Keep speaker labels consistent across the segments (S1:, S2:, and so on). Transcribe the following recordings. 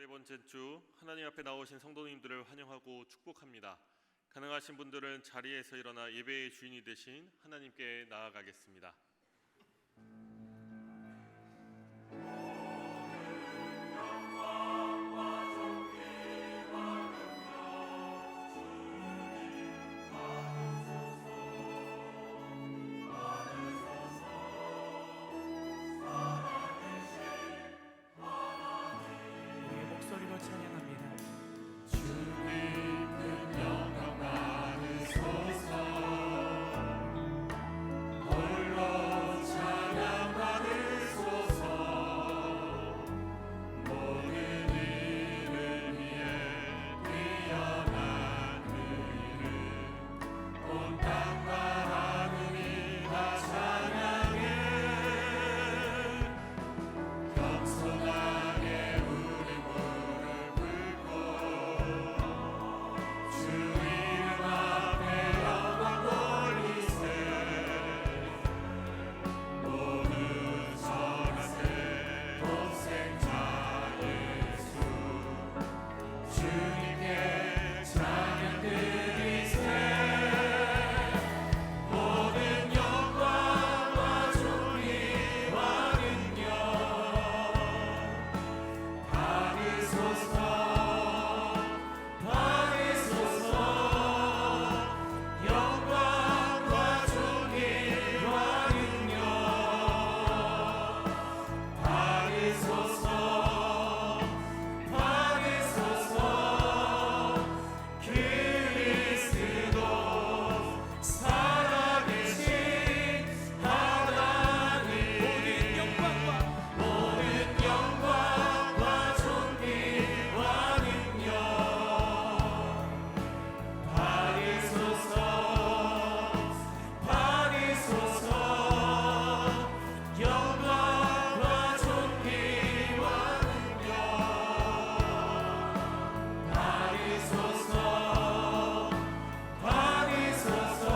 S1: 번째 주 하나님 앞에 나오신 성도님들을 환영하고 축복합니다. 가능하신 분들은 자리에서 일어나 예배의 주인이 되신 하나님께 나아가겠습니다.
S2: 목소리로 찬양합니다.
S3: 주님 큰 영광 받으소서. 홀로 찬양 받으소서. 모든 일을 위해 뛰어난 그 이름 온 땅과 하늘이 다 찬양해. 겸손하게 우리 무릎 꿇고 주 이름 앞에 영광 돌리세. 모두 전하세. 독생자 예수 주님께 찬양 드리세. 모든 영광과 존귀와 능력 받으소서. 받으소서. 영광과 존귀와 능력 받으소서. 받으소서. 그리스도 살아계신 하나님. 모든 영광과 존귀와 능력 받으소서. 받으소서. 영광과 존귀와 능력 받으소서. 받으소서.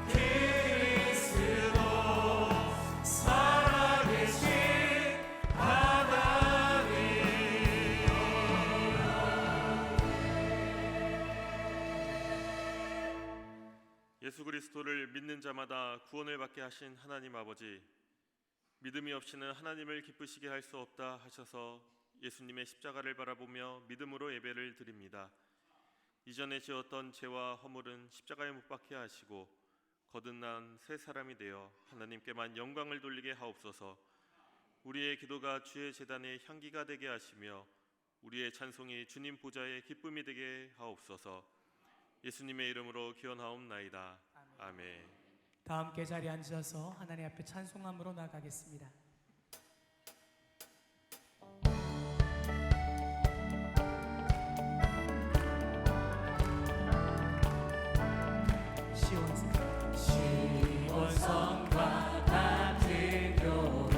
S3: 그리스도 살아계신 하나님.
S1: 예수 그리스도를 믿는 자마다 구원을 받게 하신 하나님 아버지, 믿음이 없이는 하나님을 기쁘시게 할 수 없다 하셔서 예수님의 십자가를 바라보며 믿음으로 예배를 드립니다. 이전에 지었던 죄와 허물은 십자가에 못 박게 하시고 거듭난 새 사람이 되어 하나님께만 영광을 돌리게 하옵소서. 우리의 기도가 주의 제단의 향기가 되게 하시며 우리의 찬송이 주님 보좌의 기쁨이 되게 하옵소서. 예수님의 이름으로 기원하옵나이다. 아멘.
S2: 다 함께 자리에 앉아서 하나님 앞에 찬송함으로 나가겠습니다.
S3: 시온성과 같은 교회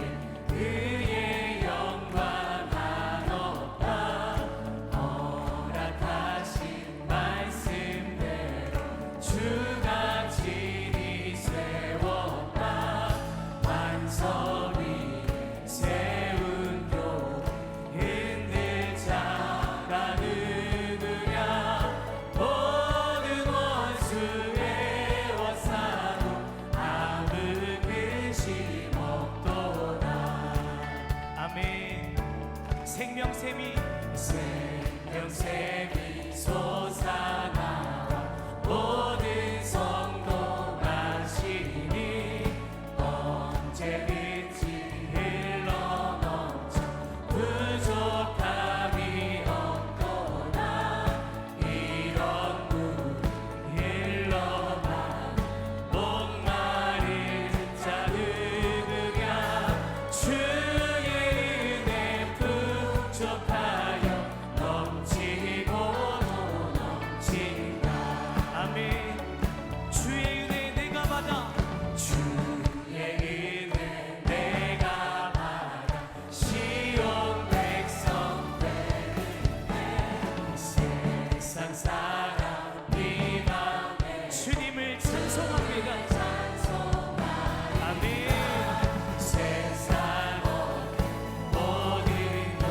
S3: 그의 영광 한없다. 허락하신 말씀대로 주가 친히 세웠다. 반석 위에 세운 교회 흔들 자가 누구냐. 모든 원수의 원사로 아무 근심 없도다.
S2: 아멘. 생명샘이
S3: 생명샘이 솟아나와 모든 성도 마시니 언제든지 흘러넘쳐 부족함이 없도다. 이런 물 흘러만 목마른 자 누구냐. 주의 은혜 부족하여 넘치고도 넘친다.
S2: 아멘. 주의 은혜 내가 받아
S3: 주의 은혜 내가 받아 시온 백성 되는데 세상 사람이 맘에
S2: 주님을 찬송합니다.
S3: 아멘. 세상 모든 것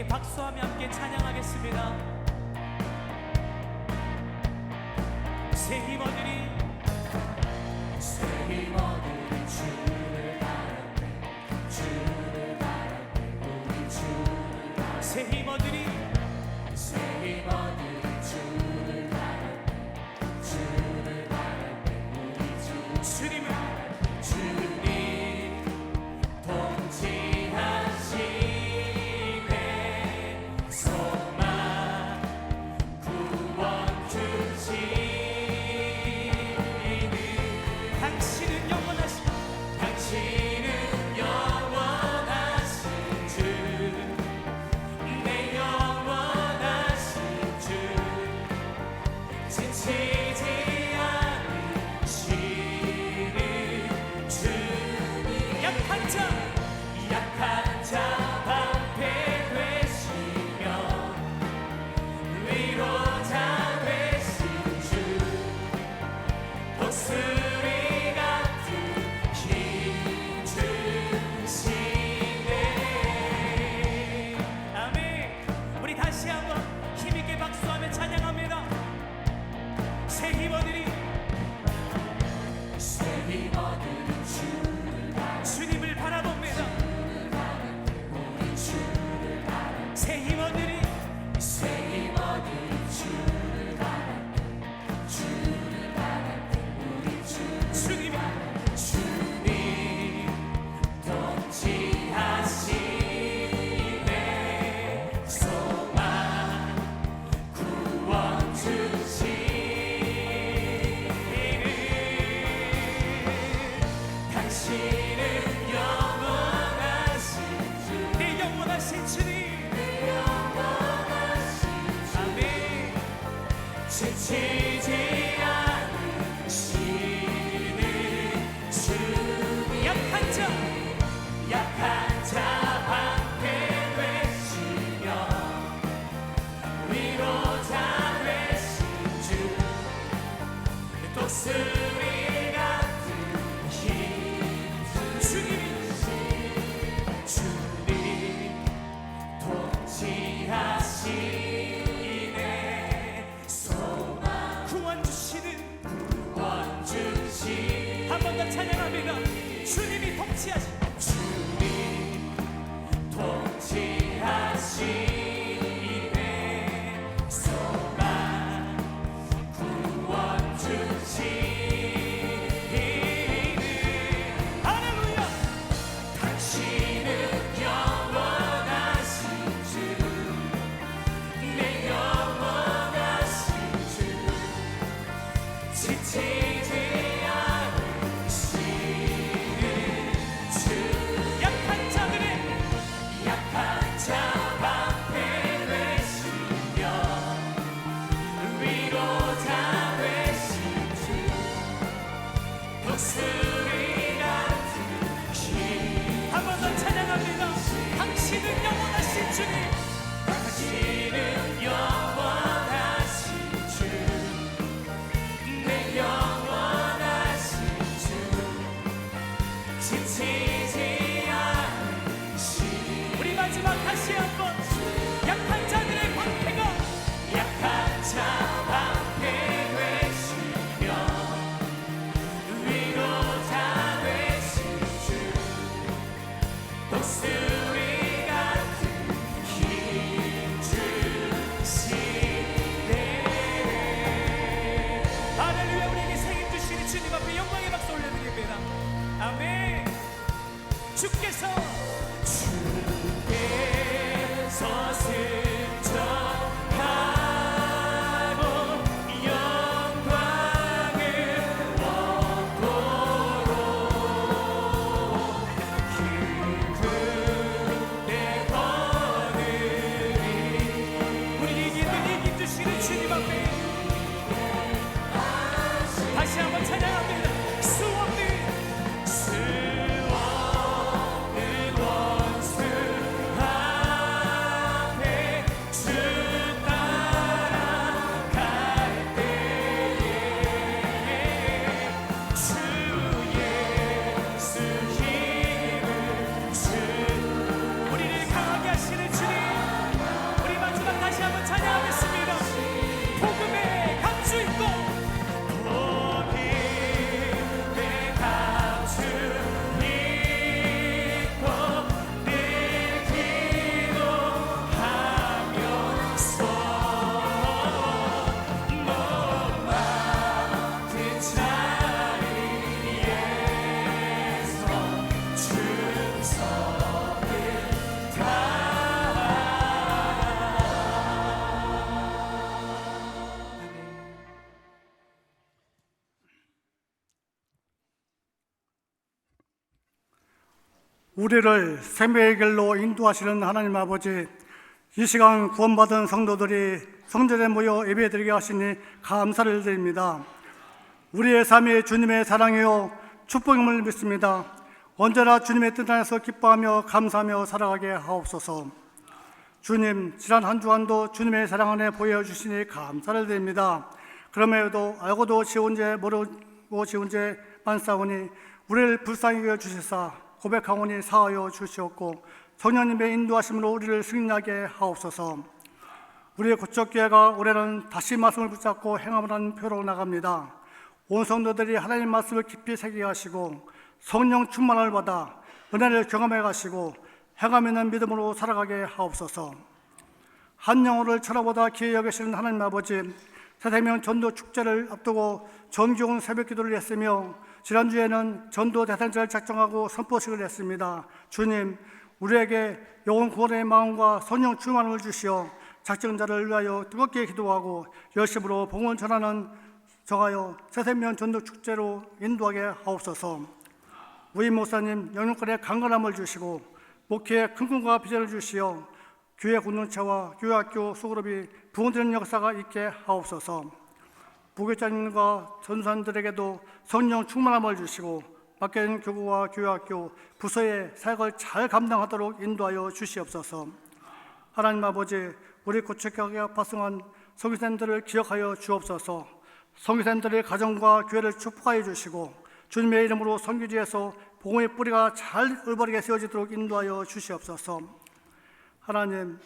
S2: 박수하며 함께 찬양하겠습니다. 새 힘 얻으리
S3: 주를 바라네 주를 바라네 우리 주를 바라네
S2: 새 힘 얻으리
S3: 새 힘 얻으리 주를 바라네 주를 바라네 우리
S2: 주님을
S3: 주님 통치하시네 소망 구원 주시네
S2: 당신은 영원하신
S3: 당신은 영원하신 주 내 영원하신 주 지치지 않으시는 주님
S2: 약한 자
S3: 방패 되시며 위로자 되신 주 독수리 같은 힘 주시네
S2: 아멘. 우리 다시 한번 힘있게 박수하며 찬양합니다. 새 힘 얻으리
S3: 새 힘 얻으리
S2: 주님을 바라봅니다.
S3: 우리 주를 바라
S2: 새 힘 얻으리
S3: 새 힘 얻으리 주를 바라 우리
S2: 주님이
S3: 주님 통치하시네 소망 구원 주시네 당신은 영원하신
S2: 내 영원하신 주님 아멘.
S3: 지치지 않으시는 주님 약한 자 방패 되시며 위로자 되신 주 독수리 같은 힘 주님 통치하시네 소망
S2: 구원 주시는
S3: 구원 주시
S2: 한 번 더 찬양합니다. 주님이 통치하신
S3: 주님 통치하시네 소망 구원 주시네
S2: 할렐루야.
S3: 당신은 영원하신 주 내 영원하신 주 지치지 않으시는 주
S2: 약한 자들의
S3: 약한 자 방패 되시며 위로자 되신 주 독수리 같은 힘
S2: 한 번 더 찬양합니다. 당신은 영원하신 주님
S3: 당신은 영원하신 주 내 영원하신 주 지치지 않으시는
S2: 우리 마지막 다시 한번 약한 자들의 방패가
S3: 약한 자 방패 되시며 위로자 되신 주 독수리 같은 힘 주시네
S2: 할렐루야. 우리에게 생임 주시는 주님 앞에 영광의 박수 올려드립니다. 아멘. 주께서
S3: 승천하고 영광을 얻도록 기쁘게 거느리
S2: 우리에게 이긴 주시는 주님 앞에 다시 한번 찬양합니다. 수 없는
S3: 원수 앞에 주 따라갈 때에 주 예수 힘을 주
S2: 우리를 강하게 하시는 주님
S4: 우리를 생명의 길로 인도하시는 하나님 아버지, 이 시간 구원받은 성도들이 성전에 모여 예배드리게 하시니 감사를 드립니다. 우리의 삶이 주님의 사랑이요 축복임을 믿습니다. 언제나 주님의 뜻 안에서 기뻐하며 감사하며 살아가게 하옵소서. 주님, 지난 한 주간도 주님의 사랑 안에 보여주시니 감사를 드립니다. 그럼에도 알고도 지은 죄 모르고 지은 죄 많사오니 우리를 불쌍히 여겨 주시사 고백하오니 사하여 주시옵고 성령님의 인도하심으로 우리를 승리하게 하옵소서. 우리의 고척교회가 올해는 다시 말씀을 붙잡고 행함을 하는 표로 나갑니다. 온 성도들이 하나님 말씀을 깊이 새기게 하시고 성령 충만을 받아 은혜를 경험해 가시고 행함 있는 믿음으로 살아가게 하옵소서. 한 영혼을 천하보다 귀히 여기시는 하나님 아버지, 새생명 전도 축제를 앞두고 정기용 새벽 기도를 했으며 지난주에는 전도 대상자를 작정하고 선포식을 했습니다. 주님, 우리에게 영혼 구원의 마음과 성령 충만을 주시어 작정자를 위하여 뜨겁게 기도하고 열심으로 복음을 전하는 정하여 새생명 전도 축제로 인도하게 하옵소서. 우리 목사님 영육간의 강건함을 주시고 목회에 큰 꿈과 비전을 주시어 교회 공동체와 교회학교 소그룹이 부흥되는 역사가 있게 하옵소서. 부교장님과 전사님들에게도 성령 충만함을 주시고 맡겨진 교구와 교회학교 부서의 사역을 잘 감당하도록 인도하여 주시옵소서. 하나님 아버지, 우리 고척교회가 파송한 성교사님들을 기억하여 주옵소서. 성교사님들의 가정과 교회를 축복하여 주시고 주님의 이름으로 선교지에서 복음의 뿌리가 잘 올바르게 세워지도록 인도하여 주시옵소서. 하나님,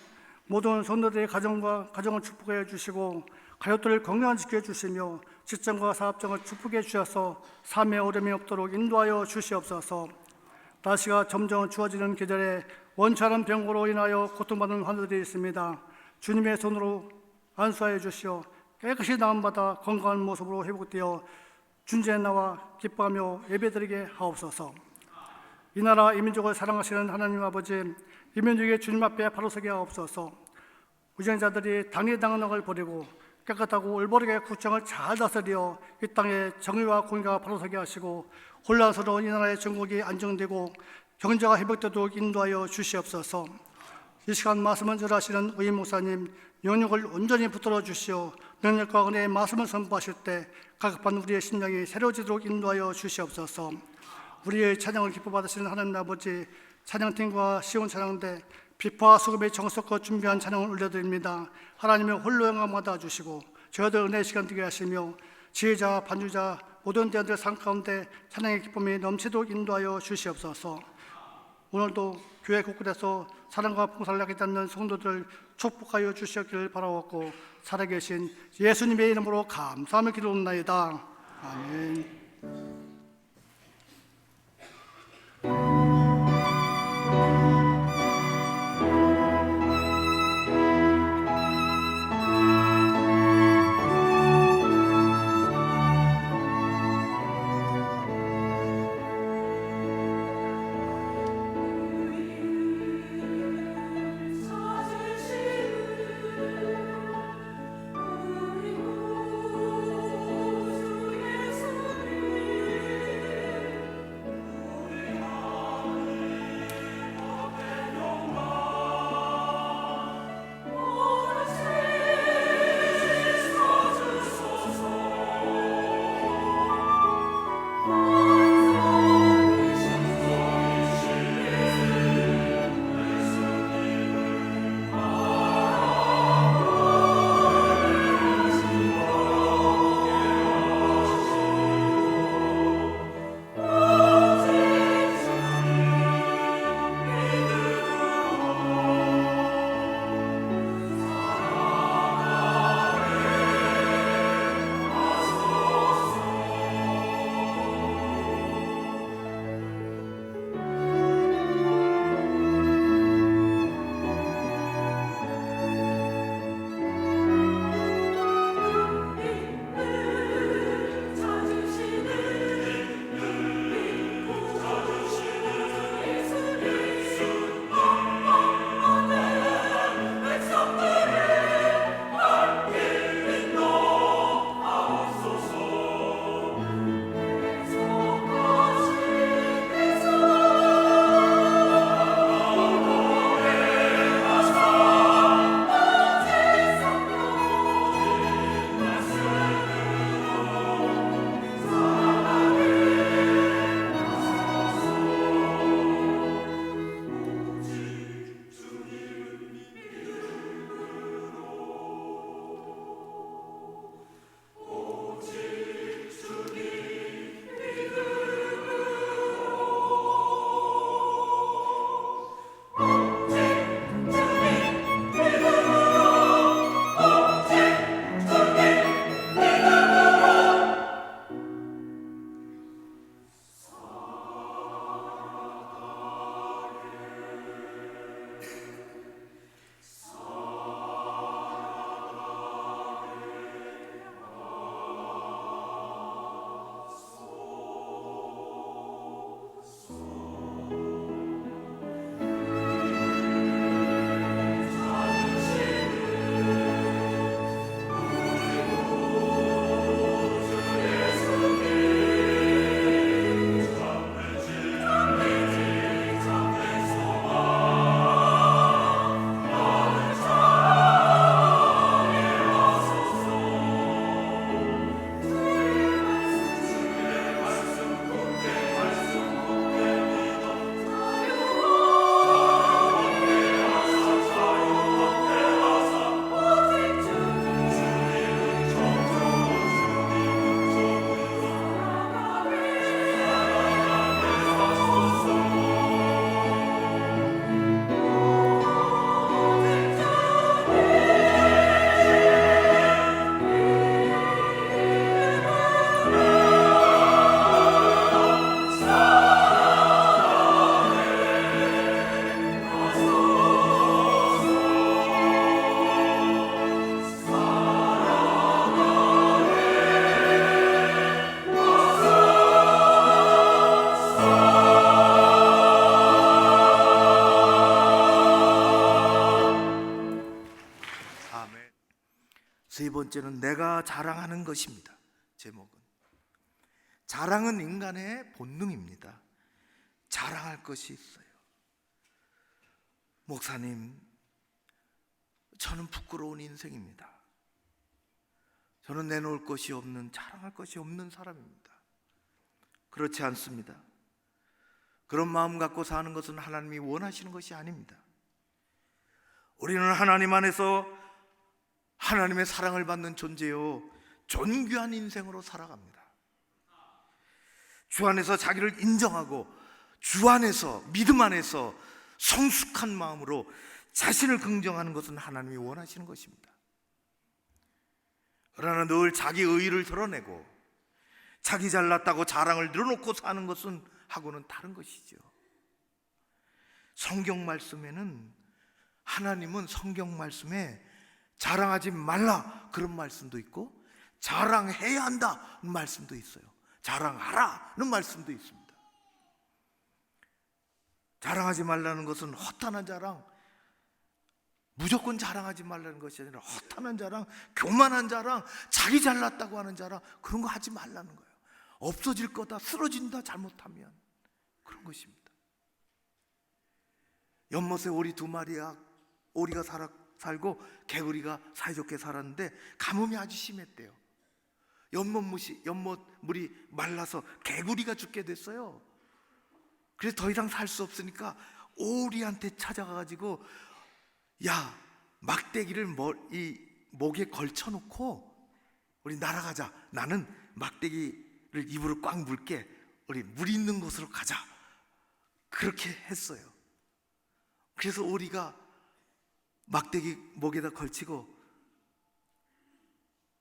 S4: 모든 성도들의 가정을 축복해 주시고 가족들을 건강히 지켜주시며 직장과 사업장을 축복해 주셔서 삶에 어려움이 없도록 인도하여 주시옵소서. 날씨가 점점 추워지는 계절에 원치 않은 병으로 인하여 고통받는 환자들이 있습니다. 주님의 손으로 안수하여 주시어 깨끗이 나음받아 건강한 모습으로 회복되어 준지에 나와 기뻐하며 예배드리게 하옵소서. 이 나라 이 민족을 사랑하시는 하나님 아버지, 이 민족의 주님 앞에 바로 서게 하옵소서. 우정자들이 당리당한 을 버리고 깨끗하고 올바르게 국정을 잘 다스려 이 땅에 정의와 공의가 바로 서게 하시고 혼란스러운 이 나라의 정국이 안정되고 경제가 회복되도록 인도하여 주시옵소서. 이 시간 말씀을 전하시는 의인 목사님 영역을 온전히 붙들어 주시어 능력과 은혜의 말씀을 선포하실 때 각급한 우리의 심령이 새로워지도록 인도하여 주시옵소서. 우리의 찬양을 기뻐 받으시는 하나님 아버지, 찬양팀과 시온 찬양대 비파와 수금의 정석껏 준비한 찬양을 올려드립니다. 하나님의 홀로 영광 받아주시고 저희들 은혜의 시간 되게 하시며 지혜자, 반주자, 모든 대원들의 삶 가운데 찬양의 기쁨이 넘치도록 인도하여 주시옵소서. 오늘도 교회 곳곳에서 사랑과 봉사를 하게 되는 성도들 축복하여 주시옵기를 바라옵고 살아계신 예수님의 이름으로 감사하며 기도합나이다. 아멘.
S3: 우리 구주 예수님
S5: 번째는 내가 자랑하는 것입니다. 제목은 자랑은 인간의 본능입니다. 자랑할 것이 있어요. 목사님, 저는 부끄러운 인생입니다. 저는 내놓을 것이 없는, 자랑할 것이 없는 사람입니다. 그렇지 않습니다. 그런 마음 갖고 사는 것은 하나님이 원하시는 것이 아닙니다. 우리는 하나님 안에서 하나님의 사랑을 받는 존재요, 존귀한 인생으로 살아갑니다. 주 안에서 자기를 인정하고 주 안에서, 믿음 안에서 성숙한 마음으로 자신을 긍정하는 것은 하나님이 원하시는 것입니다. 그러나 늘 자기 의의를 드러내고 자기 잘났다고 자랑을 늘어놓고 사는 것은 하고는 다른 것이죠. 성경 말씀에는, 하나님은 성경 말씀에 자랑하지 말라 그런 말씀도 있고 자랑해야 한다는 말씀도 있어요. 자랑하라는 말씀도 있습니다. 자랑하지 말라는 것은 허탄한 자랑, 무조건 자랑하지 말라는 것이 아니라 허탄한 자랑, 교만한 자랑, 자기 잘났다고 하는 자랑, 그런 거 하지 말라는 거예요. 없어질 거다, 쓰러진다, 잘못하면. 그런 것입니다. 연못에 오리 2마리야, 오리가 살고 개구리가 사이좋게 살았는데 가뭄이 아주 심했대요. 연못물이 말라서 개구리가 죽게 됐어요. 그래서 더 이상 살 수 없으니까 오리한테 찾아가가지고, 야, 막대기를 이 목에 걸쳐놓고 우리 날아가자. 나는 막대기를 입으로 꽉 물게. 우리 물 있는 곳으로 가자. 그렇게 했어요. 그래서 오리가 막대기 목에다 걸치고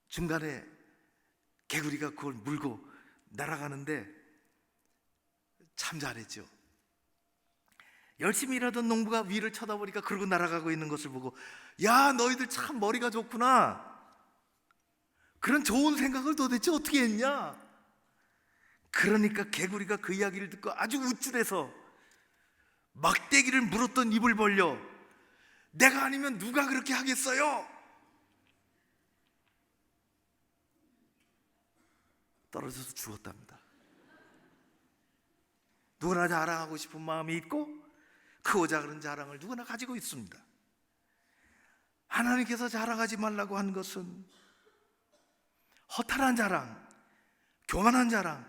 S5: 중간에 개구리가 그걸 물고 날아가는데 참 잘했죠. 열심히 일하던 농부가 위를 쳐다보니까 그러고 날아가고 있는 것을 보고, 야, 너희들 참 머리가 좋구나. 그런 좋은 생각을 도대체 어떻게 했냐? 그러니까 개구리가 그 이야기를 듣고 아주 우쭐해서 막대기를 물었던 입을 벌려, 내가 아니면 누가 그렇게 하겠어요? 떨어져서 죽었답니다. 누구나 자랑하고 싶은 마음이 있고 크고자 그런 자랑을 누구나 가지고 있습니다. 하나님께서 자랑하지 말라고 한 것은 허탈한 자랑, 교만한 자랑,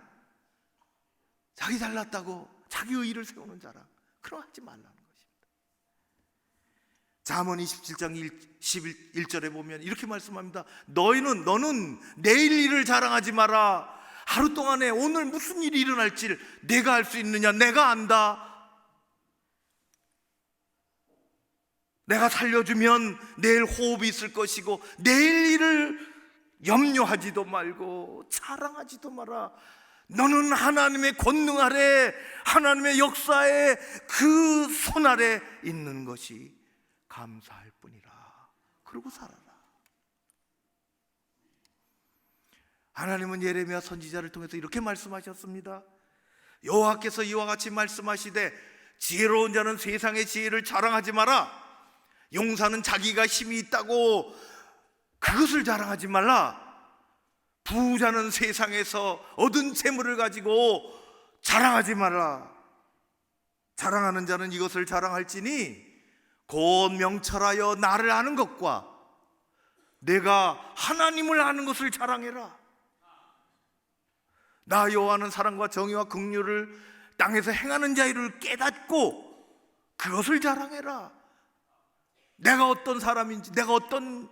S5: 자기 잘났다고 자기 의의를 세우는 자랑, 그런 거 하지 말라는 것입니다. 잠언 27장 11절에 보면 이렇게 말씀합니다. 너는 내일 일을 자랑하지 마라. 하루 동안에 오늘 무슨 일이 일어날지 내가 알 수 있느냐? 내가 안다. 내가 살려주면 내일 호흡이 있을 것이고 내일 일을 염려하지도 말고 자랑하지도 마라. 너는 하나님의 권능 아래, 하나님의 역사에 그 손 아래 있는 것이 감사할 뿐이라. 그러고 살아라. 하나님은 예레미야 선지자를 통해서 이렇게 말씀하셨습니다. 여호와께서 이와 같이 말씀하시되 지혜로운 자는 세상의 지혜를 자랑하지 마라. 용사는 자기가 힘이 있다고 그것을 자랑하지 말라. 부자는 세상에서 얻은 재물을 가지고 자랑하지 말라. 자랑하는 자는 이것을 자랑할지니 곧 명철하여 나를 아는 것과 내가 하나님을 아는 것을 자랑해라. 나 여호와는 사랑과 정의와 긍휼을 땅에서 행하는 자를 깨닫고 그것을 자랑해라. 내가 어떤 사람인지, 내가 어떤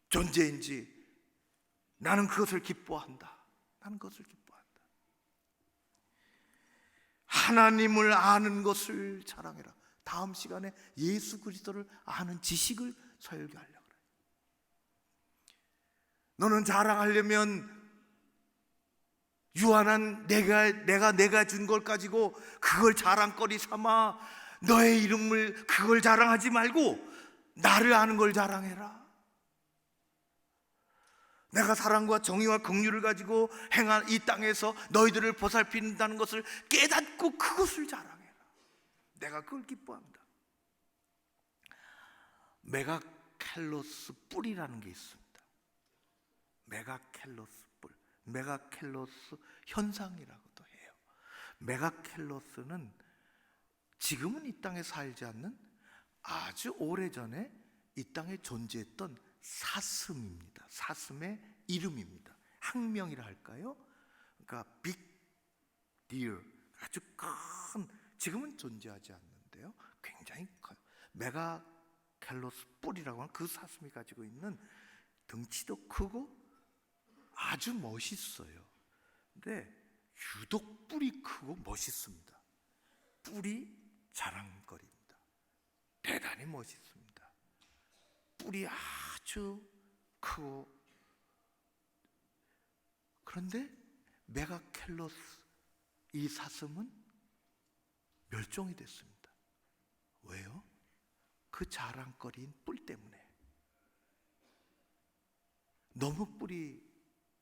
S5: 존재인지 나는 그것을 기뻐한다. 나는 그것을 기뻐한다. 하나님을 아는 것을 자랑해라. 다음 시간에 예수 그리스도를 아는 지식을 설교하려고 그래요. 너는 자랑하려면 유한한 내가 준 걸 가지고 그걸 자랑거리 삼아 너의 이름을 그걸 자랑하지 말고 나를 아는 걸 자랑해라. 내가 사랑과 정의와 긍휼을 가지고 행한 이 땅에서 너희들을 보살핀다는 것을 깨닫고 그것을 자랑해라. 내가 그걸 기뻐합니다. 메가칼로스 뿔이라는 게 있습니다. 메가켈로스 뿔, 메가켈로스 현상이라고도 해요. 메가켈로스는 지금은 이 땅에 살지 않는 아주 오래전에 이 땅에 존재했던 사슴입니다. 사슴의 이름입니다. 학명이라 할까요? 그러니까 빅 디어, 아주 큰, 지금은 존재하지 않는데요, 굉장히 커요. 메가켈로스 뿔이라고 하는 그 사슴이 가지고 있는 덩치도 크고 아주 멋있어요. 근데 유독 뿔이 크고 멋있습니다. 뿔이 자랑거리입니다. 대단히 멋있습니다. 뿔이 아주 크고, 그런데 메가켈로스 이 사슴은 멸종이 됐습니다. 왜요? 그 자랑거리인 뿔 때문에. 너무 뿔이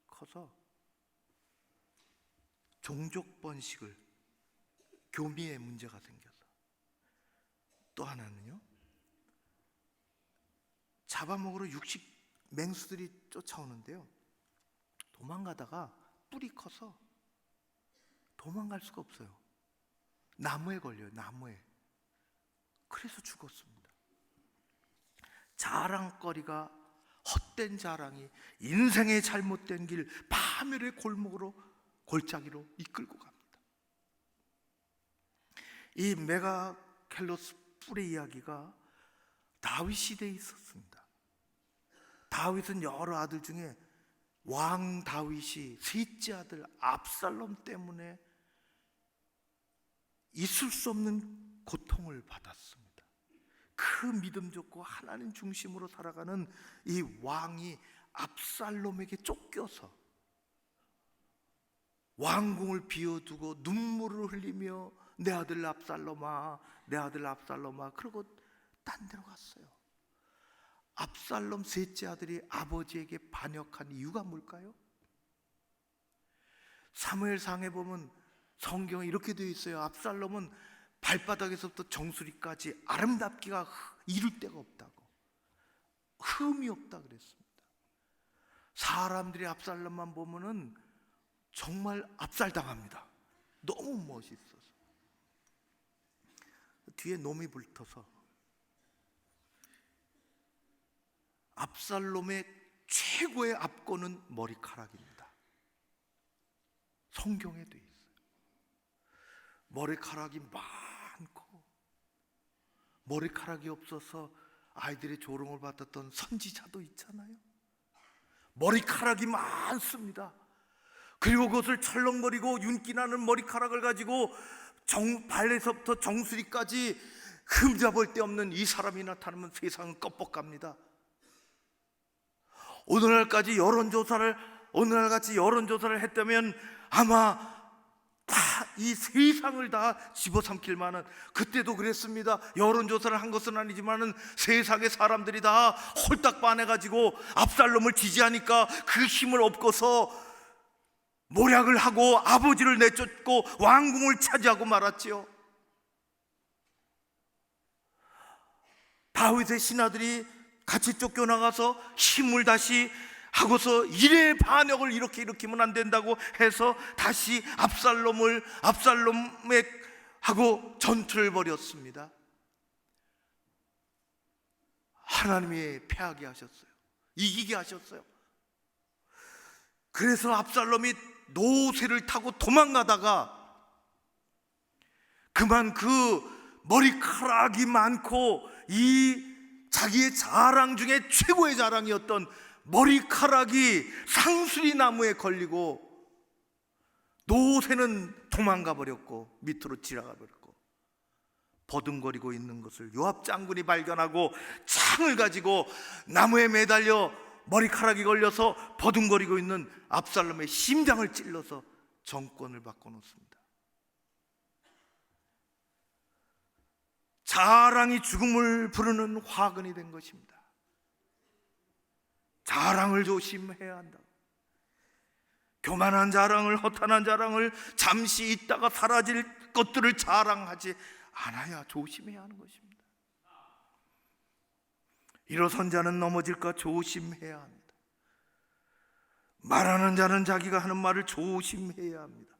S5: 커서 종족 번식을, 교미에 문제가 생겨서. 또 하나는요, 잡아먹으러 육식 맹수들이 쫓아오는데요, 도망가다가 뿔이 커서 도망갈 수가 없어요. 나무에 걸려요, 나무에. 그래서 죽었습니다. 자랑거리가, 헛된 자랑이 인생의 잘못된 길, 파멸의 골목으로, 골짜기로 이끌고 갑니다. 이 메가켈로스 뿔의 이야기가 다윗 시대에 있었습니다. 다윗은 여러 아들 중에 왕 다윗이 셋째 아들 압살롬 때문에 있을 수 없는 고통을 받았습니다. 그 믿음 좋고 하나님 중심으로 살아가는 이 왕이 압살롬에게 쫓겨서 왕궁을 비워두고 눈물을 흘리며 내 아들 압살롬아, 내 아들 압살롬아, 그러고 딴 데로 갔어요. 압살롬 셋째 아들이 아버지에게 반역한 이유가 뭘까요? 사무엘상에 보면 성경에 이렇게 되어 있어요. 압살롬은 발바닥에서부터 정수리까지 아름답기가 이룰 데가 없다고, 흠이 없다 그랬습니다. 사람들이 압살롬만 보면은 정말 압살당합니다. 너무 멋있어서. 뒤에 놈이 붙어서 압살롬의 최고의 압권은 머리카락입니다. 성경에 되어 있어요. 머리카락이 많고, 머리카락이 없어서 아이들의 조롱을 받았던 선지자도 있잖아요. 머리카락이 많습니다. 그리고 그것을 철렁거리고 윤기나는 머리카락을 가지고 발에서부터 정수리까지 흠잡을 데 없는 이 사람이 나타나면 세상은 껍벅갑니다. 오늘날같이 여론조사를 했다면 아마 다 이 세상을 다 집어삼킬 만한, 그때도 그랬습니다. 여론조사를 한 것은 아니지만은 세상의 사람들이 다 홀딱 반해가지고 압살롬을 지지하니까 그 힘을 업고서 모략을 하고 아버지를 내쫓고 왕궁을 차지하고 말았지요. 다윗의 신하들이 같이 쫓겨나가서 힘을 다시 하고서 일의 반역을 이렇게 일으키면 안 된다고 해서 다시 압살롬에 하고 전투를 벌였습니다. 하나님이 패하게 하셨어요. 이기게 하셨어요. 그래서 압살롬이 노새를 타고 도망가다가 그만 그 머리카락이 많고 이 자기의 자랑 중에 최고의 자랑이었던 머리카락이 상수리 나무에 걸리고 노새는 도망가 버렸고 밑으로 지나가 버렸고, 버둥거리고 있는 것을 요압 장군이 발견하고 창을 가지고 나무에 매달려 머리카락이 걸려서 버둥거리고 있는 압살롬의 심장을 찔러서 정권을 바꿔놓습니다. 자랑이 죽음을 부르는 화근이 된 것입니다. 자랑을 조심해야 한다. 교만한 자랑을, 허탄한 자랑을, 잠시 있다가 사라질 것들을 자랑하지 않아야 조심해야 하는 것입니다. 일어선 자는 넘어질까 조심해야 합니다. 말하는 자는 자기가 하는 말을 조심해야 합니다.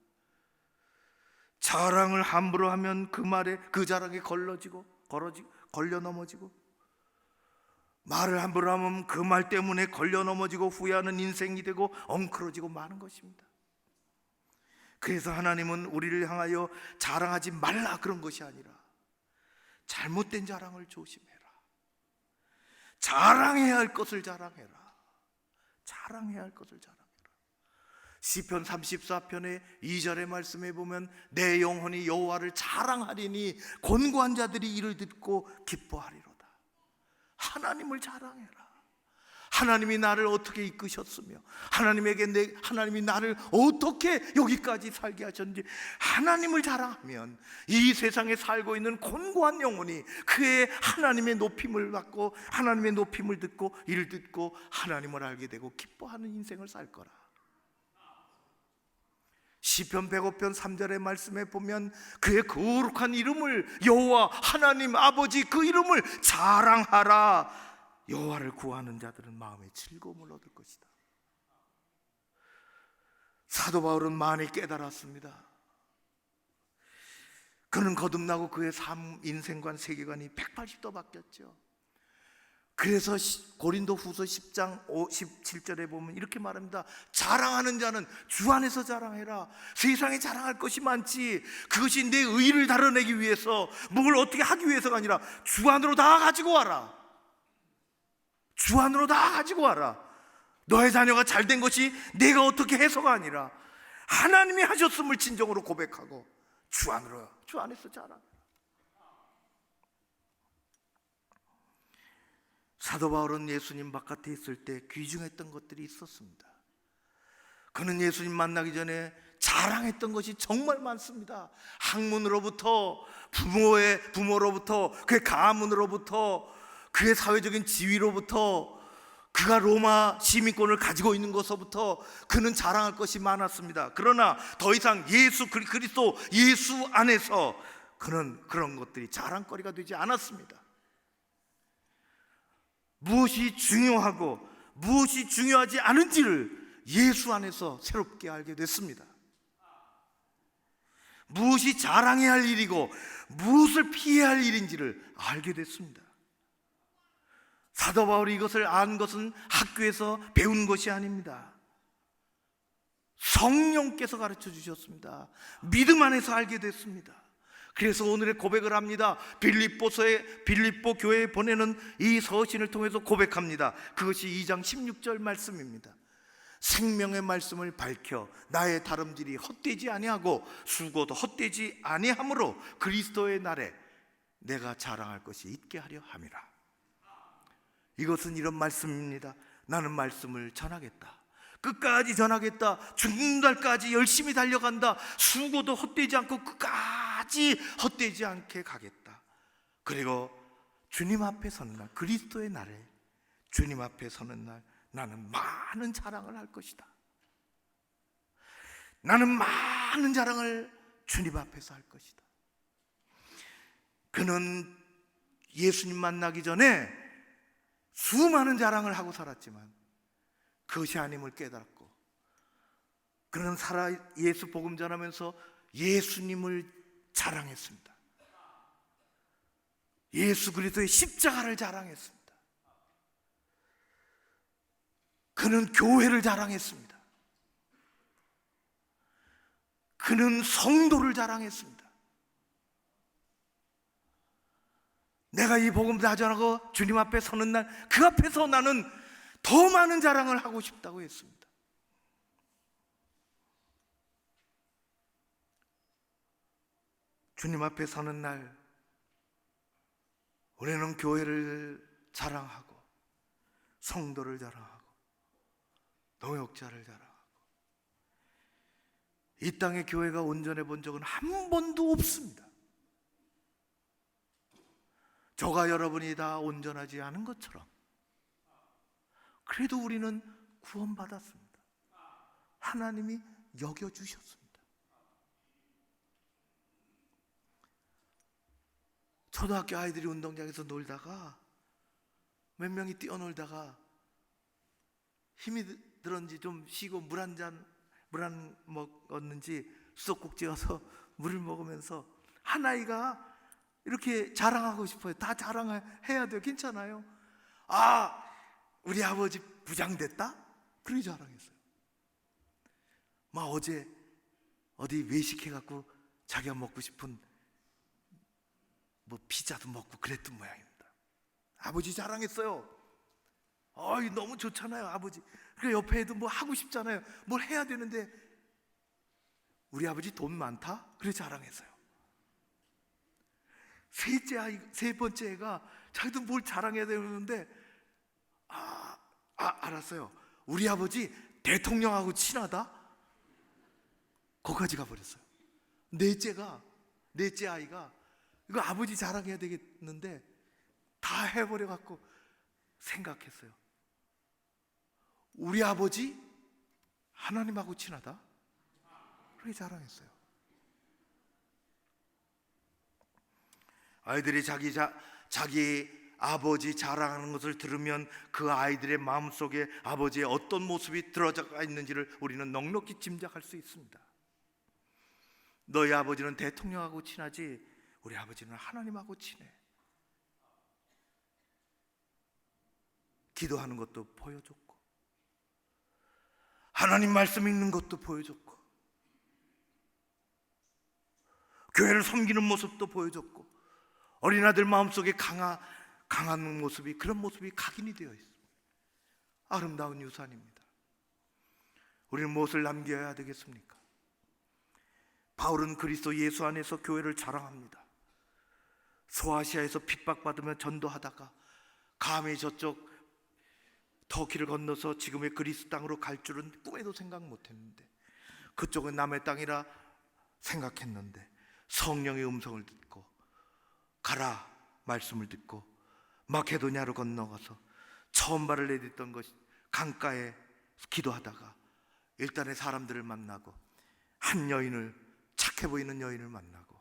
S5: 자랑을 함부로 하면 그 말에 그 자랑에 걸려 넘어지고, 말을 함부로 하면 그 말 때문에 걸려 넘어지고 후회하는 인생이 되고 엉클어지고 마는 것입니다. 그래서 하나님은 우리를 향하여 자랑하지 말라 그런 것이 아니라 잘못된 자랑을 조심해라. 자랑해야 할 것을 자랑해라. 자랑해야 할 것을 자랑해라. 시편 34편의 2절의 말씀에 보면 내 영혼이 여호와를 자랑하리니 곤고한 자들이 이를 듣고 기뻐하리로다. 하나님을 자랑해라. 하나님이 나를 어떻게 이끄셨으며 하나님이 나를 어떻게 여기까지 살게 하셨는지 하나님을 자랑하면 이 세상에 살고 있는 곤고한 영혼이 그의 하나님의 높임을 받고 하나님의 높임을 듣고 이를 듣고 하나님을 알게 되고 기뻐하는 인생을 살 거라. 시편 105편 3절의 말씀에 보면 그의 거룩한 이름을 여호와 하나님 아버지 그 이름을 자랑하라. 여호와를 구하는 자들은 마음에 즐거움을 얻을 것이다. 사도 바울은 많이 깨달았습니다. 그는 거듭나고 그의 삶, 인생관, 세계관이 180도 바뀌었죠. 그래서 고린도 후서 10장 17절에 보면 이렇게 말합니다. 자랑하는 자는 주 안에서 자랑해라. 세상에 자랑할 것이 많지, 그것이 내 의를 드러내기 위해서 뭘 어떻게 하기 위해서가 아니라 주 안으로 다 가지고 와라. 주 안으로 다 가지고 와라. 너의 자녀가 잘된 것이 내가 어떻게 해서가 아니라 하나님이 하셨음을 진정으로 고백하고 주 안에서 자라. 사도 바울은 예수님 바깥에 있을 때 귀중했던 것들이 있었습니다. 그는 예수님 만나기 전에 자랑했던 것이 정말 많습니다. 학문으로부터 부모로부터 그의 가문으로부터 그의 사회적인 지위로부터 그가 로마 시민권을 가지고 있는 것서부터 그는 자랑할 것이 많았습니다. 그러나 더 이상 그리스도 예수 안에서 그는 그런 것들이 자랑거리가 되지 않았습니다. 무엇이 중요하고 무엇이 중요하지 않은지를 예수 안에서 새롭게 알게 됐습니다. 무엇이 자랑해야 할 일이고 무엇을 피해야 할 일인지를 알게 됐습니다. 사도 바울이 이것을 안 것은 학교에서 배운 것이 아닙니다. 성령께서 가르쳐 주셨습니다. 믿음 안에서 알게 됐습니다. 그래서 오늘의 고백을 합니다. 빌립보 교회에 보내는 이 서신을 통해서 고백합니다. 그것이 2장 16절 말씀입니다. 생명의 말씀을 밝혀 나의 다름질이 헛되지 아니하고 수고도 헛되지 아니하므로 그리스도의 날에 내가 자랑할 것이 있게 하려 함이라. 이것은 이런 말씀입니다. 나는 말씀을 전하겠다. 끝까지 전하겠다. 죽는 날까지 열심히 달려간다. 수고도 헛되지 않고 끝까지 헛되지 않게 가겠다. 그리고 주님 앞에 서는 날, 그리스도의 날에 주님 앞에 서는 날 나는 많은 자랑을 할 것이다. 나는 많은 자랑을 주님 앞에서 할 것이다. 그는 예수님 만나기 전에 수많은 자랑을 하고 살았지만 그것이 아님을 깨달았고 그는 예수 복음 전하면서 예수님을 자랑했습니다. 예수 그리스도의 십자가를 자랑했습니다. 그는 교회를 자랑했습니다. 그는 성도를 자랑했습니다. 내가 이 복음 다 전하고 주님 앞에 서는 날 그 앞에서 나는 더 많은 자랑을 하고 싶다고 했습니다. 주님 앞에 서는 날 우리는 교회를 자랑하고 성도를 자랑하고 노역자를 자랑하고 이 땅에 교회가 온전해 본 적은 한 번도 없습니다. 저가 여러분이 다 온전하지 않은 것처럼 그래도 우리는 구원받았습니다. 하나님이 여겨주셨습니다. 초등학교 아이들이 운동장에서 놀다가 몇 명이 뛰어놀다가 힘이 들었는지 좀 쉬고 물 한 먹었는지 수도꼭지 가서 물을 먹으면서 한 아이가 이렇게 자랑하고 싶어요. 다 자랑해야 돼요. 괜찮아요. 아, 우리 아버지 부장 됐다? 그렇게 자랑했어요. 막 어제 어디 외식해갖고 자기가 먹고 싶은 뭐 피자도 먹고 그랬던 모양입니다. 아버지 자랑했어요. 어이, 너무 좋잖아요, 아버지. 그 옆에 애도 뭐 하고 싶잖아요. 뭘 해야 되는데 우리 아버지 돈 많다? 그래 자랑했어요. 세 번째 애가 자기도 뭘 자랑해야 되는데 알았어요. 우리 아버지 대통령하고 친하다? 거기까지 가버렸어요. 넷째 아이가 이거 아버지 자랑해야 되겠는데 다 해버려갖고 생각했어요. 우리 아버지 하나님하고 친하다? 그렇게 자랑했어요. 아이들이 자기 아버지 자랑하는 것을 들으면 그 아이들의 마음속에 아버지의 어떤 모습이 들어가 있는지를 우리는 넉넉히 짐작할 수 있습니다. 너희 아버지는 대통령하고 친하지 우리 아버지는 하나님하고 친해. 기도하는 것도 보여줬고 하나님 말씀 읽는 것도 보여줬고 교회를 섬기는 모습도 보여줬고 어린아들 마음속에 강한 모습이, 그런 모습이 각인이 되어 있습니다. 아름다운 유산입니다. 우리는 무엇을 남겨야 되겠습니까? 바울은 그리스도 예수 안에서 교회를 자랑합니다. 소아시아에서 핍박받으며 전도하다가 감히 저쪽 터키를 건너서 지금의 그리스 땅으로 갈 줄은 꿈에도 생각 못했는데, 그쪽은 남의 땅이라 생각했는데 성령의 음성을 듣고 가라 말씀을 듣고 마케도냐로 건너가서 처음 발을 내딛던 것이 강가에 기도하다가 일단의 사람들을 만나고 한 여인을, 착해 보이는 여인을 만나고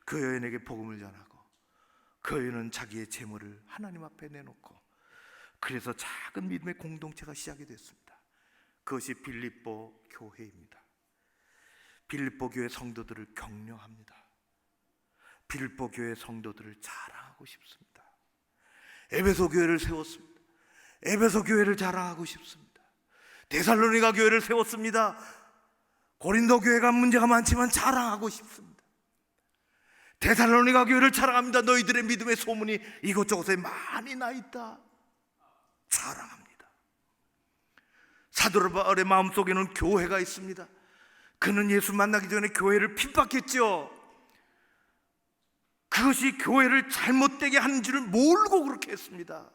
S5: 그 여인에게 복음을 전하고 그 여인은 자기의 재물을 하나님 앞에 내놓고, 그래서 작은 믿음의 공동체가 시작이 됐습니다. 그것이 빌립보 교회입니다. 빌립보 교회 성도들을 격려합니다. 빌립보 교회 성도들을 자랑하고 싶습니다. 에베소 교회를 세웠습니다. 에베소 교회를 자랑하고 싶습니다. 데살로니가 교회를 세웠습니다. 고린도 교회가 문제가 많지만 자랑하고 싶습니다. 데살로니가 교회를 자랑합니다. 너희들의 믿음의 소문이 이곳저곳에 많이 나 있다. 자랑합니다. 사도 바울의 마음속에는 교회가 있습니다. 그는 예수 만나기 전에 교회를 핍박했죠. 그것이 교회를 잘못되게 하는 줄을 모르고 그렇게 했습니다.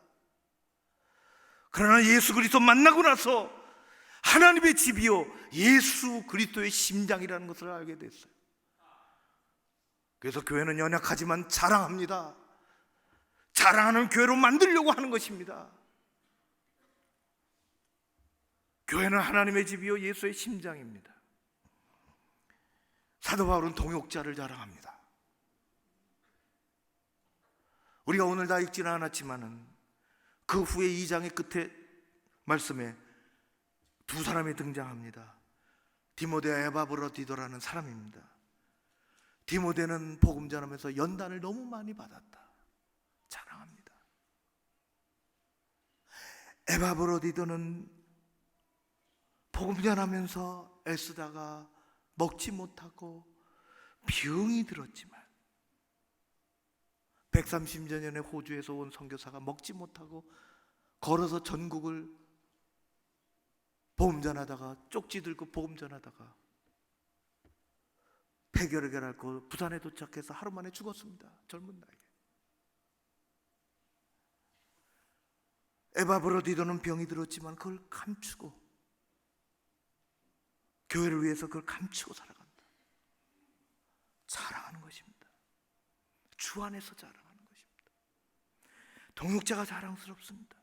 S5: 그러나 예수 그리스도 만나고 나서 하나님의 집이요 예수 그리스도의 심장이라는 것을 알게 됐어요. 그래서 교회는 연약하지만 자랑합니다. 자랑하는 교회로 만들려고 하는 것입니다. 교회는 하나님의 집이요 예수의 심장입니다. 사도 바울은 동역자를 자랑합니다. 우리가 오늘 다 읽지는 않았지만은 그 후에 2장의 끝에 말씀에 두 사람이 등장합니다. 디모데와 에바브로디도라는 사람입니다. 디모데는 복음 전하면서 연단을 너무 많이 받았다. 자랑합니다. 에바브로디도는 복음 전하면서 애쓰다가 먹지 못하고 병이 들었지만 130년 전에 호주에서 온 선교사가 먹지 못하고 걸어서 전국을 복음 전하다가 쪽지 들고 복음 전하다가 폐결핵을 앓고 부산에 도착해서 하루 만에 죽었습니다. 젊은 나이에. 에바브로디도는 병이 들었지만 그걸 감추고 교회를 위해서 그걸 감추고 살아간다. 자랑하는 것입니다. 주 안에서 자랑하는 것입니다. 동역자가 자랑스럽습니다.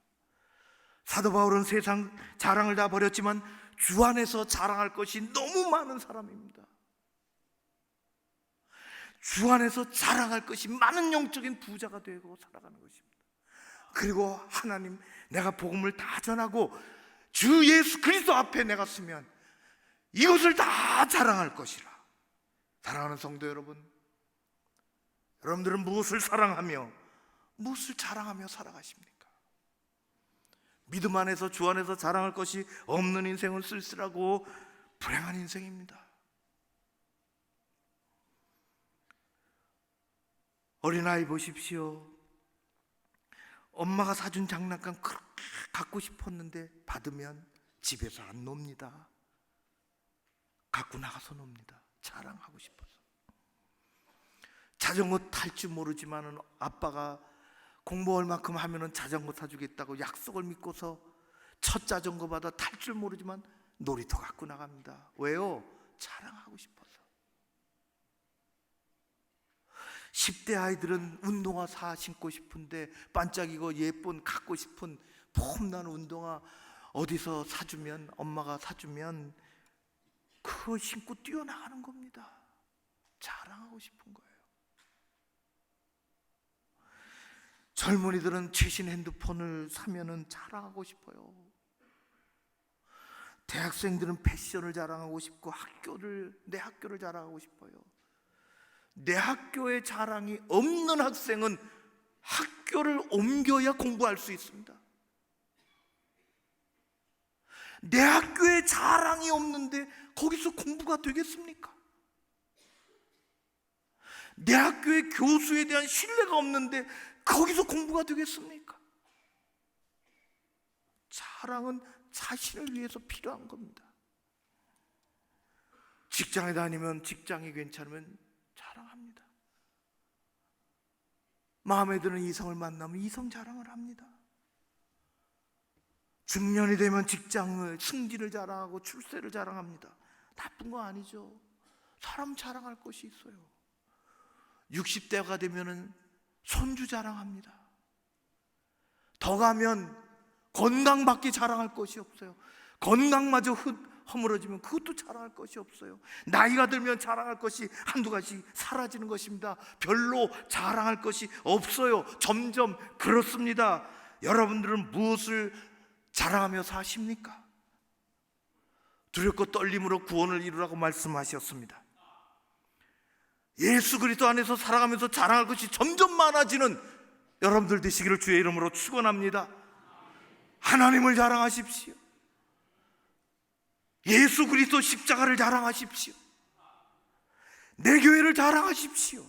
S5: 사도 바울은 세상 자랑을 다 버렸지만 주 안에서 자랑할 것이 너무 많은 사람입니다. 주 안에서 자랑할 것이 많은 영적인 부자가 되고 살아가는 것입니다. 그리고 하나님, 내가 복음을 다 전하고 주 예수 그리스도 앞에 내가 서면 이것을 다 자랑할 것이라. 사랑하는 성도 여러분, 여러분들은 무엇을 사랑하며 무엇을 자랑하며 살아가십니까? 믿음 안에서 주 안에서 자랑할 것이 없는 인생은 쓸쓸하고 불행한 인생입니다. 어린아이 보십시오. 엄마가 사준 장난감 그렇게 갖고 싶었는데 받으면 집에서 안 놉니다. 갖고 나가서 놉니다. 자랑하고 싶어서. 자전거 탈 줄 모르지만은 아빠가 공부할 만큼 하면은 자전거 사주겠다고 약속을 믿고서 첫 자전거 받아 탈 줄 모르지만 놀이터 갖고 나갑니다. 왜요? 자랑하고 싶어서. 10대 아이들은 운동화 사 신고 싶은데 반짝이고 예쁜 갖고 싶은 폼나는 운동화 어디서 사주면, 엄마가 사주면 그거 신고 뛰어나가는 겁니다. 자랑하고 싶은 거예요. 젊은이들은 최신 핸드폰을 사면은 자랑하고 싶어요. 대학생들은 패션을 자랑하고 싶고 내 학교를 자랑하고 싶어요. 내 학교의 자랑이 없는 학생은 학교를 옮겨야 공부할 수 있습니다. 내 학교에 자랑이 없는데 거기서 공부가 되겠습니까? 내 학교의 교수에 대한 신뢰가 없는데 거기서 공부가 되겠습니까? 자랑은 자신을 위해서 필요한 겁니다. 직장에 다니면 직장이 괜찮으면 자랑합니다. 마음에 드는 이성을 만나면 이성 자랑을 합니다. 중년이 되면 직장을, 승진을 자랑하고 출세를 자랑합니다. 나쁜 거 아니죠. 사람 자랑할 것이 있어요. 60대가 되면은 손주 자랑합니다. 더 가면 건강밖에 자랑할 것이 없어요. 건강마저 허물어지면 그것도 자랑할 것이 없어요. 나이가 들면 자랑할 것이 한두 가지 사라지는 것입니다. 별로 자랑할 것이 없어요. 점점 그렇습니다. 여러분들은 무엇을 자랑하며 사십니까? 두렵고 떨림으로 구원을 이루라고 말씀하셨습니다. 예수 그리스도 안에서 살아가면서 자랑할 것이 점점 많아지는 여러분들 되시기를 주의 이름으로 축원합니다. 하나님을 자랑하십시오. 예수 그리스도 십자가를 자랑하십시오. 내 교회를 자랑하십시오.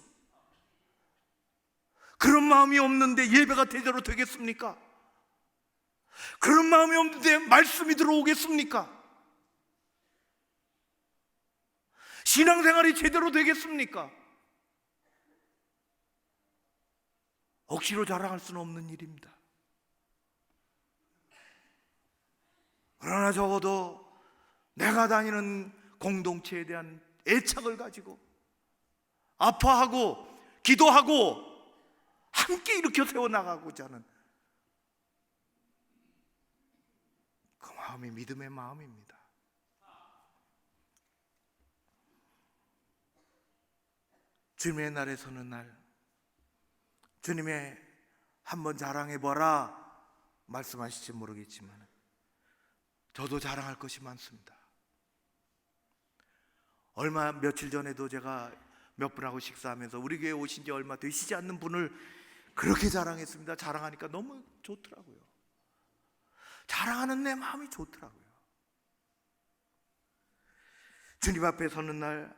S5: 그런 마음이 없는데 예배가 제대로 되겠습니까? 그런 마음이 없는데 말씀이 들어오겠습니까? 신앙생활이 제대로 되겠습니까? 억지로 자랑할 수는 없는 일입니다. 그러나 적어도 내가 다니는 공동체에 대한 애착을 가지고 아파하고 기도하고 함께 일으켜 세워나가고자 하는 그 마음이 믿음의 마음입니다. 주님의 날에 서는 날, 주님의 한번 자랑해봐라 말씀하실지 모르겠지만 저도 자랑할 것이 많습니다. 며칠 전에도 제가 몇 분하고 식사하면서 우리 교회 오신 지 얼마 되시지 않는 분을 그렇게 자랑했습니다. 자랑하니까 너무 좋더라고요. 자랑하는 내 마음이 좋더라고요. 주님 앞에 서는 날,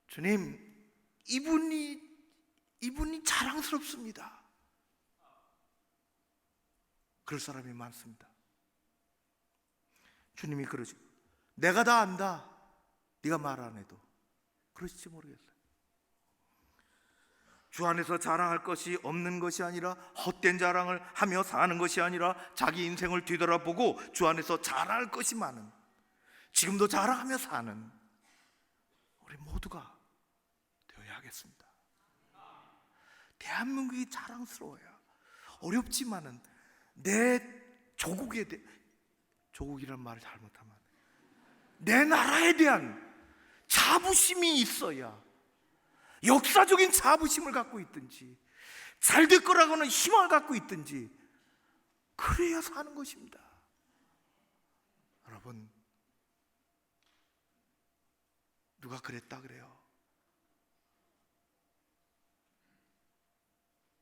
S5: 주님, 이분이 자랑스럽습니다. 그럴 사람이 많습니다. 주님이 그러죠. 내가 다 안다. 네가 말 안 해도. 그러실지 모르겠어요. 주 안에서 자랑할 것이 없는 것이 아니라 헛된 자랑을 하며 사는 것이 아니라 자기 인생을 뒤돌아보고 주 안에서 자랑할 것이 많은, 지금도 자랑하며 사는 우리 모두가 되어야 하겠습니다. 대한민국이 자랑스러워요. 어렵지만은 내 조국에 조국이란 말을 잘못하면 내 나라에 대한 자부심이 있어야, 역사적인 자부심을 갖고 있든지 잘 될 거라고는 희망을 갖고 있든지 그래야 사는 것입니다. 여러분, 누가 그랬다 그래요?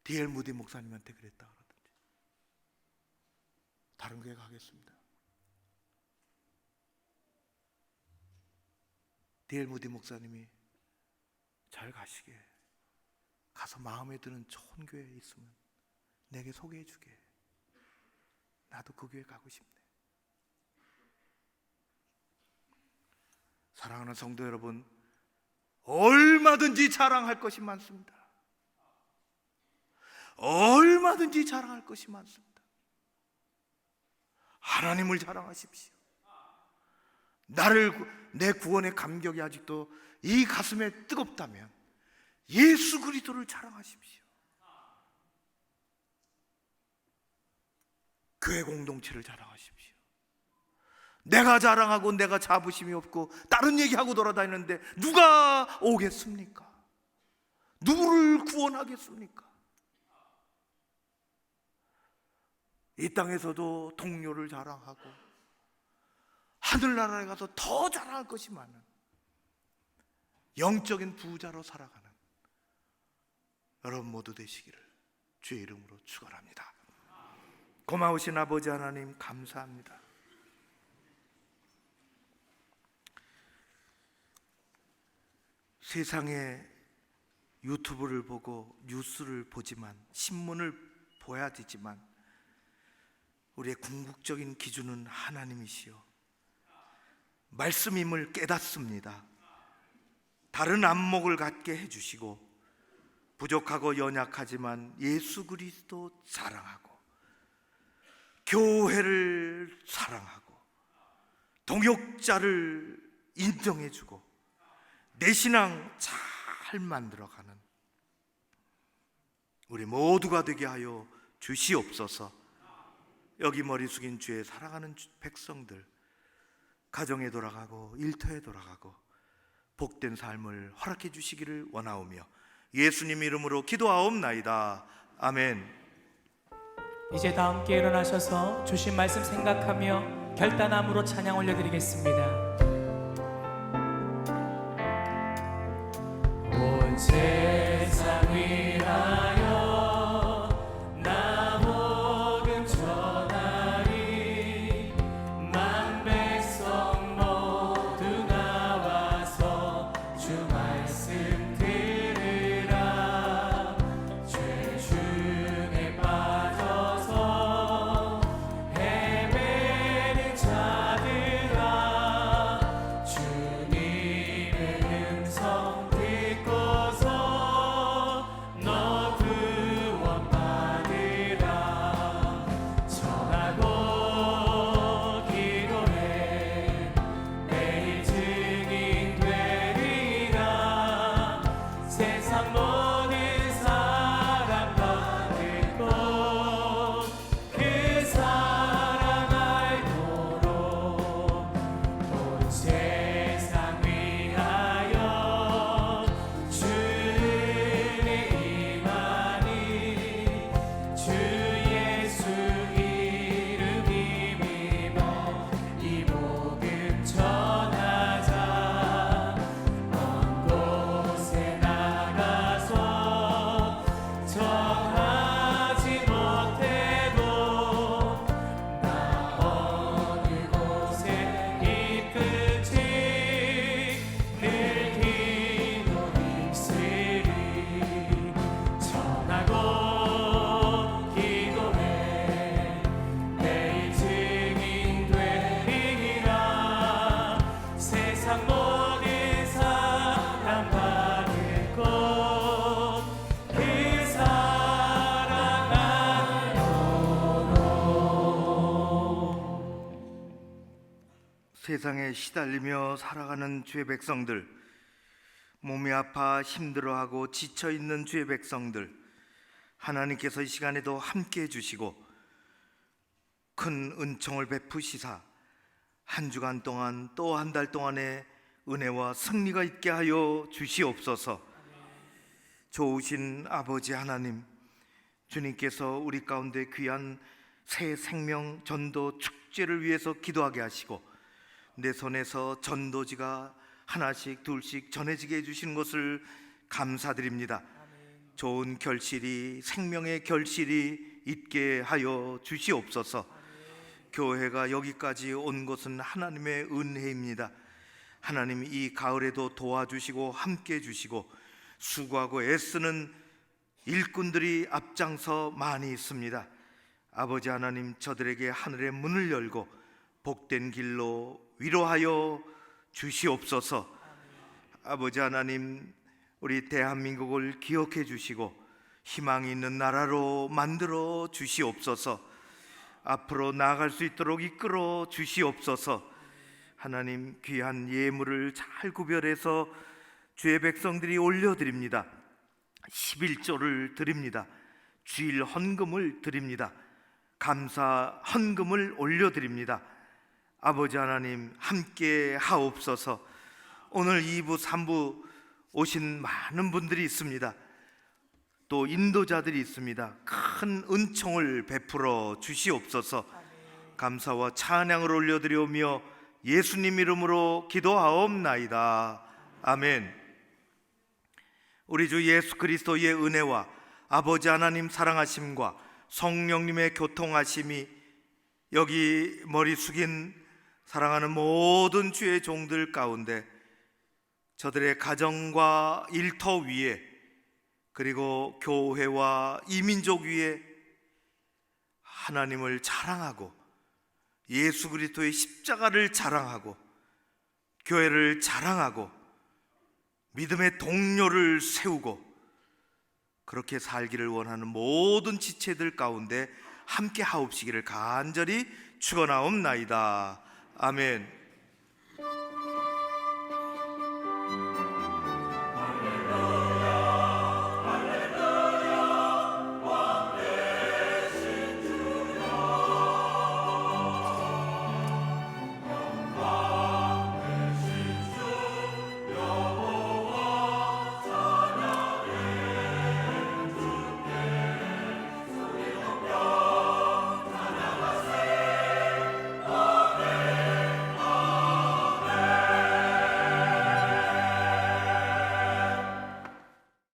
S5: D.L. 무디 목사님한테 그랬다 그러던데. 다른 교회 가겠습니다. D.L. 무디 목사님이 잘 가시게, 가서 마음에 드는 좋은 교회 있으면 내게 소개해 주게. 나도 그 교회 가고 싶네. 사랑하는 성도 여러분, 얼마든지 자랑할 것이 많습니다. 얼마든지 자랑할 것이 많습니다. 하나님을 자랑하십시오. 내 구원의 감격이 아직도 이 가슴에 뜨겁다면 예수 그리스도를 자랑하십시오. 교회 공동체를 자랑하십시오. 내가 자랑하고 내가 자부심이 없고 다른 얘기하고 돌아다니는데 누가 오겠습니까? 누구를 구원하겠습니까? 이 땅에서도 동료를 자랑하고 하늘나라에 가서 더 자랑할 것이 많은 영적인 부자로 살아가는 여러분 모두 되시기를 주의 이름으로 축원합니다. 고마우신 아버지 하나님 감사합니다. 세상에 유튜브를 보고 뉴스를 보지만, 신문을 보야 되지만 우리의 궁극적인 기준은 하나님이시요 말씀임을 깨닫습니다. 다른 안목을 갖게 해주시고 부족하고 연약하지만 예수 그리스도 사랑하고 교회를 사랑하고 동역자를 인정해주고 내 신앙 잘 만들어가는 우리 모두가 되게 하여 주시옵소서. 여기 머리 숙인 주의 사랑하는 백성들, 가정에 돌아가고 일터에 돌아가고 복된 삶을 허락해 주시기를 원하오며 예수님 이름으로 기도하옵나이다. 아멘.
S2: 이제 다 함께 일어나셔서 주신 말씀 생각하며 결단함으로 찬양 올려드리겠습니다.
S3: 온 세상 위하여 나 복음 전하리. 만 백성 모두 나와서 주 말씀 들으라. 죄 중에 빠져서 헤매는 자들아, 주님의 음성 듣고서 너 구원받으라. 전하고 기도해 매일 증인 되리라. 세상 모든 사람 다 듣고 그 사랑 알도록 온 세상 위하여 주의 임하니. 주 예수 이름 힘입어 이 복음 전하자. 먼 곳에 나가서 전하지 못해도 나 어느 곳에 있든지 늘 기도 입쓰리. 전하고 기도해 매일 증인 되리라. 세상 모든 사람 다 듣고 그 사랑
S5: 세상에 시달리며 살아가는 주의 백성들, 몸이 아파 힘들어하고 지쳐있는 주의 백성들, 하나님께서 이 시간에도 함께해 주시고 큰 은총을 베푸시사 한 주간 동안 또 한 달 동안의 은혜와 승리가 있게 하여 주시옵소서. 좋으신 아버지 하나님, 주님께서 우리 가운데 귀한 새 생명 전도 축제를 위해서 기도하게 하시고 내 손에서 전도지가 하나씩 둘씩 전해지게 해주시는 것을 감사드립니다. 좋은 결실이, 생명의 결실이 있게 하여 주시옵소서. 교회가 여기까지 온 것은 하나님의 은혜입니다. 하나님, 이 가을에도 도와주시고 함께 해주시고 수고하고 애쓰는 일꾼들이 앞장서 많이 있습니다. 아버지 하나님, 저들에게 하늘의 문을 열고 복된 길로 위로하여 주시옵소서. 아버지 하나님, 우리 대한민국을 기억해 주시고 희망이 있는 나라로 만들어 주시옵소서. 앞으로 나아갈 수 있도록 이끌어 주시옵소서. 하나님, 귀한 예물을 잘 구별해서 주의 백성들이 올려드립니다. 11조를 드립니다. 주일 헌금을 드립니다. 감사 헌금을 올려드립니다. 아버지 하나님, 함께 하옵소서. 오늘 2부 3부 오신 많은 분들이 있습니다. 또 인도자들이 있습니다. 큰 은총을 베풀어 주시옵소서. 감사와 찬양을 올려드리오며 예수님 이름으로 기도하옵나이다. 아멘. 우리 주 예수 그리스도의 은혜와 아버지 하나님 사랑하심과 성령님의 교통하심이 여기 머리 숙인 사랑하는 모든 주의 종들 가운데, 저들의 가정과 일터 위에, 그리고 교회와 이민족 위에 하나님을 자랑하고 예수 그리스도의 십자가를 자랑하고 교회를 자랑하고 믿음의 동료를 세우고 그렇게 살기를 원하는 모든 지체들 가운데 함께 하옵시기를 간절히 축원하옵나이다. 아멘.